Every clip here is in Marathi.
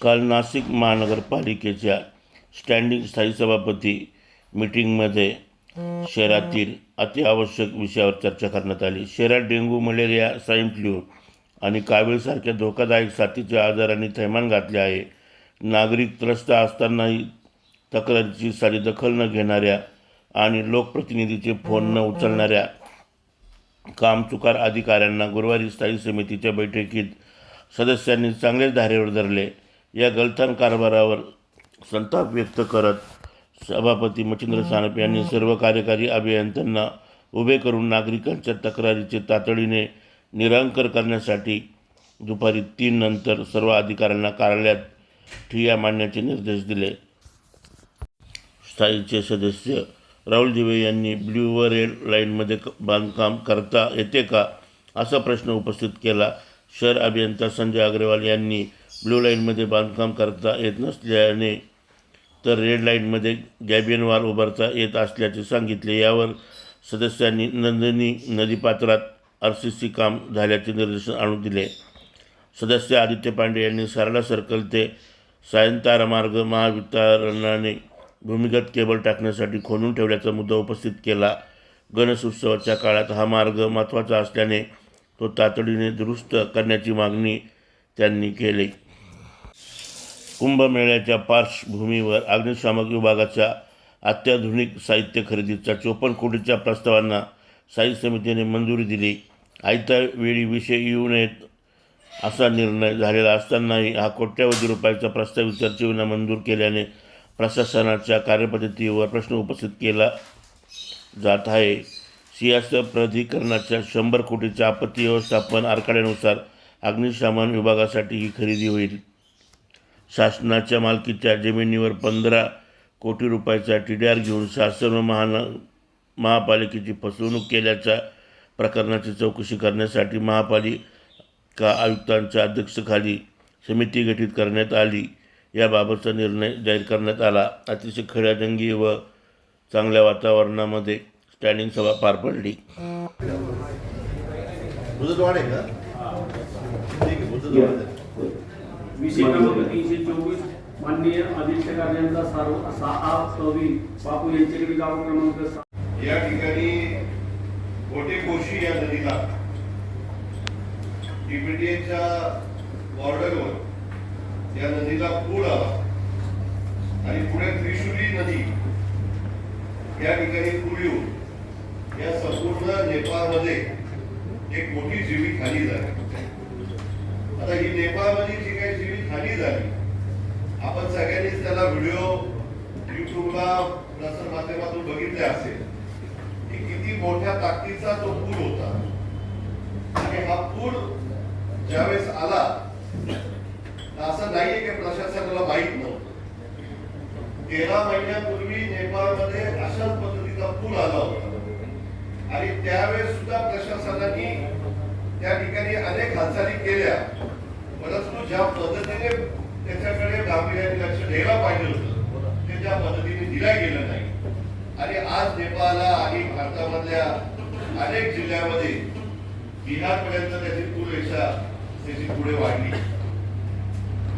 काल नाशिक महानगरपालिकेच्या स्टँडिंग स्थायी सभापती मीटिंगमध्ये शहरातील अत्यावश्यक विषयावर चर्चा करण्यात आली. शहरात डेंग्यू, मलेरिया, स्वाईन फ्लू आणि कावीळसारख्या धोकादायक साथीच्या आजारांनी थैमान घातले आहे. नागरिक त्रस्त असतानाही तक्रारीची सारी दखल न घेणाऱ्या आणि लोकप्रतिनिधीचे फोन न उचलणाऱ्या कामचुकार अधिकाऱ्यांना गुरुवारी स्थायी समितीच्या बैठकीत सदस्यांनी चांगलेच धारेवर धरले. या गलथान कारभारावर संताप व्यक्त करत सभापती मच्छिंद्र सानप यांनी सर्व कार्यकारी अभियंत्यांना उभे करून नागरिकांच्या तक्रारीचे तातडीने निराकरण करण्यासाठी दुपारी 3 नंतर सर्व अधिकाऱ्यांना कार्यालयात ठिय्या मांडण्याचे निर्देश दिले. स्थायीचे सदस्य राहुल दिवे यांनी ब्ल्यू व रेड लाईनमध्ये बांधकाम करता येते का असा प्रश्न उपस्थित केला. शहर अभियंता संजय अग्रवाल यांनी ब्ल्यू लाईनमध्ये बांधकाम करता येत नसल्याने तर रेड लाईनमध्ये गॅबियन वाल उभारता येत असल्याचे सांगितले. यावर सदस्यांनी नंदिनी नदीपात्रात RCC काम झाल्याचे निदर्शनास आणून दिले. सदस्य आदित्य पांडे यांनी सारडा सर्कल ते सायंतारा मार्ग महावितरणाने भूमिगत केबल टाकण्यासाठी खोदून ठेवल्याचा मुद्दा उपस्थित केला. गणेश उत्सवाच्या काळात हा मार्ग महत्त्वाचा असल्याने तो तातडीने दुरुस्त करण्याची मागणी त्यांनी केली. कुंभमेळ्याच्या पार्श्वभूमीवर अग्निशामक विभागाच्या अत्याधुनिक साहित्य खरेदीच्या 54 कोटीच्या प्रस्तावांना स्थायी समितीने मंजुरी दिली. आयत्या वेळी विषय येऊ नयेत असा निर्णय झालेला असतानाही हा कोट्यवधी रुपयाचा प्रस्ताव चर्चेविना मंजूर केल्याने प्रशासनाच्या कार्यपद्धतीवर प्रश्न उपस्थित केला जात आहे. सिंहस्थ प्राधिकरणाच्या 100 कोटीच्या आपत्ती व्यवस्थापन आराखड्यानुसार अग्निशमन विभागासाठी ही खरेदी होईल. शासनाच्या मालकीच्या जमिनीवर 15 कोटी रुपयाचा TDR घेऊन शासन व महापालिकेची फसवणूक केल्याच्या प्रकरणाची चौकशी करण्यासाठी महापालिका आयुक्तांच्या अध्यक्षतेखाली समिती गठीत करण्यात आली. याबाबतचा निर्णय जाहीर करण्यात आला. अतिशय खड्याजंगी व चांगल्या वातावरणामध्ये स्टँडिंग सभा पार पडली. विषय क्रमांक 324 माननीय अधीक्षक अभियंता कवी बापू यांच्याकडे गाव क्रमांक 7 या ठिकाणी कोटेकोशी या नदीला टिबेटियनच्या बॉर्डरवर या नदीला पूर आला आणि पुढे त्रिशूली नदी या ठिकाणी पूर येऊन या संपूर्ण नेपाळमध्ये एक मोठी जीवित हानी झाली. आता ही नेपाळमध्ये जी काही जीवित हानी झाली आपण सगळ्यांनीच त्याला व्हिडिओ युट्यूबला प्रसार माध्यमातून बघितले असेल की किती मोठ्या ताकदीचा तो पूर होता. आणि हा पूर ज्यावेळेस आला असं नाहीये की प्रशासनाला माहीत नव्हतं. 13 महिन्यापूर्वी नेपाळमध्ये अशाच पद्धतीचा पूर आला होता आणि त्यावेळेस सुद्धा प्रशासनाने त्या ठिकाणी अनेक हालचाली केल्या, परंतु ज्या पद्धतीने त्याच्याकडे गांभीर्याने लक्ष द्यायला पाहिजे होतं ते त्या पद्धतीने दिल्या गेलं नाही. आणि आज नेपाळला आणि भारतामधल्या अनेक जिल्ह्यामध्ये बिहारपर्यंत त्याची पूररेषा त्याची पुढे वाढली.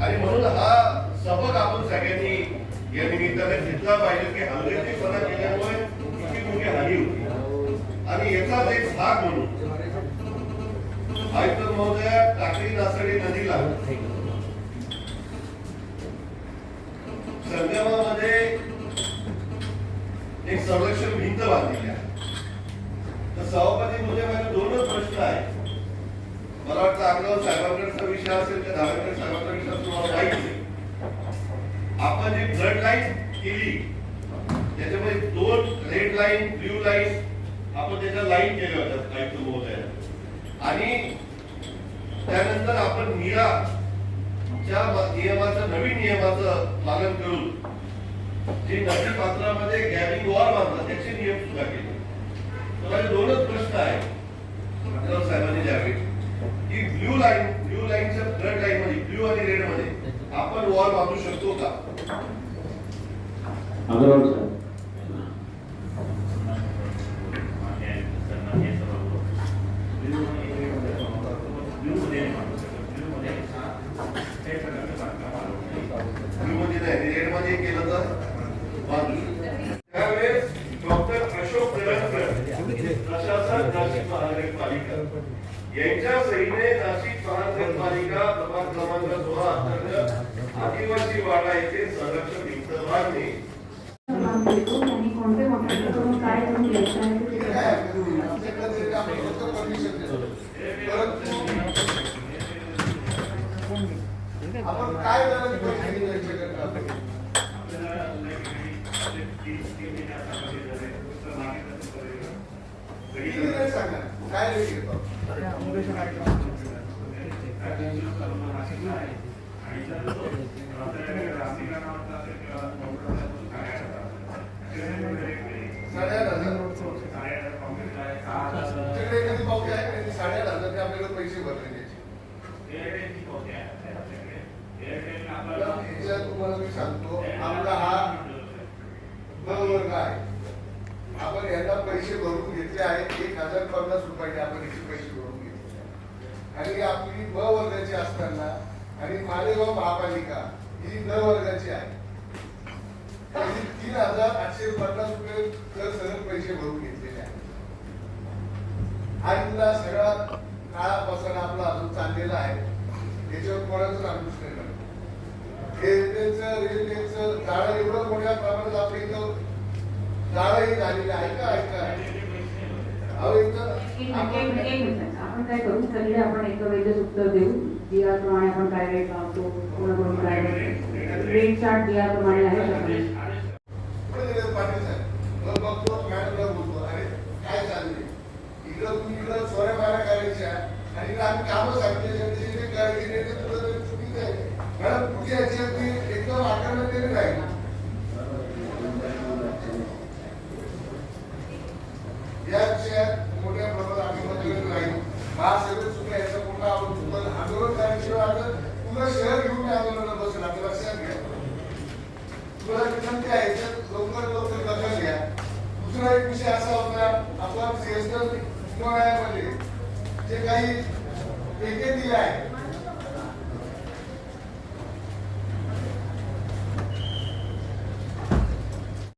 आणि म्हणून हा सबक आपण सगळ्यांनी या निमित्ताने घेतला पाहिजे की हलगर्जीपणा केल्यामुळे किती मोठी हानी होती. आणि याचाच एक भाग म्हणून आयुक्त महोदय टाकळी नासडी नदीला संगमामध्ये एक संरक्षण भिंत बांधलेली आहे. तर सभापती म्हणजे माझे 2च प्रश्न आहेत. मला वाटतं अग्रवाल साहेबांकडचा विषय असेल तर धावेकर साहेबांचा विषय तुम्हाला माहिती आहे. आपण जी फ्लड लाईन केली त्याच्यामध्ये 2 रेड लाईन ब्ल्यू लाईन आपण त्याच्या लाईन केल्या होत्या आयुक्त महोदय. आणि त्यानंतर आपण नीराच्या नियमाचं नवीन नियमाचं पालन करून जे नदी पात्रामध्ये गॅबिंग वॉल बांधतात त्याचे नियम सुद्धा केले. तर माझे 2च प्रश्न आहेत साहेबांनी द्यावे की ब्ल्यू लाईनच्या फ्लड लाईन मध्ये ब्ल्यू आणि रेड मध्ये आपण वॉल बांधू शकतो का? महानगरपालिका यांच्या सहीने नाशिक महानगरपालिका प्रभाग क्रमांक 16 अंतर्गत आदिवासी वाडा येथे संरक्षण भिंत बांधणे कोणते मोठे करून काय करून घ्यायचं आहे ते आपण काय करायचं सांगा काय कधी पावते आहे 8,500 आपल्याला पैसे भरले तुम्हाला मी सांगतो आपला हा ब वर्ग आहे. आपण यांना पैसे भरून घेतले आहेत 1,050 रुपये आपण याचे पैसे भरून घेतले आणि आपली ब वर्गाची असताना आणि मालेगाव महापालिका ही ड वर्गाची आहे 3,850 रुपये तर सरळ पैसे भरून घेतलेले आहेत. हा सगळा काळापासून आपला अजून चाललेला आहे. याच्यावर कोणाचं अंकुश नाही लागत. रेल्वेचं जाळं एवढं मोठ्या प्रमाणात आपल्या इथं जाळंही झालेलं आहे का आपण काय करू सगळे आपण एक वेळेस उत्तर देऊ दियाप्रमाणे आपण काय रेट लावतो कोणाकडून काय रेट चार्ट दियाप्रमाणे आहे पाटील साहेब बघतो मॅडमला बोलतो अरे काय चाललंय इकडं तुम्ही इकडं चोऱ्या माऱ्या करायच्या आणि आम्ही कामं सांगितले चुकीचं आहे मॅडम पुढे याची एकदम आकारण्यात राहील या विषयात मोठ्या प्रमाणात आम्ही मतभेद राहील महासभेत सुद्धा याचा मोठा आंदोलन करण्याशिवाय आता पुन्हा शहर घेऊन आंदोलन बसेल आपल्या लक्षात घ्या. तुम्हाला विनंती आहे लवकर दखल घ्या. दुसरा एक विषय असा होता आपण सीएसएल न्यायालयामध्ये जे काही पेके दिले आहे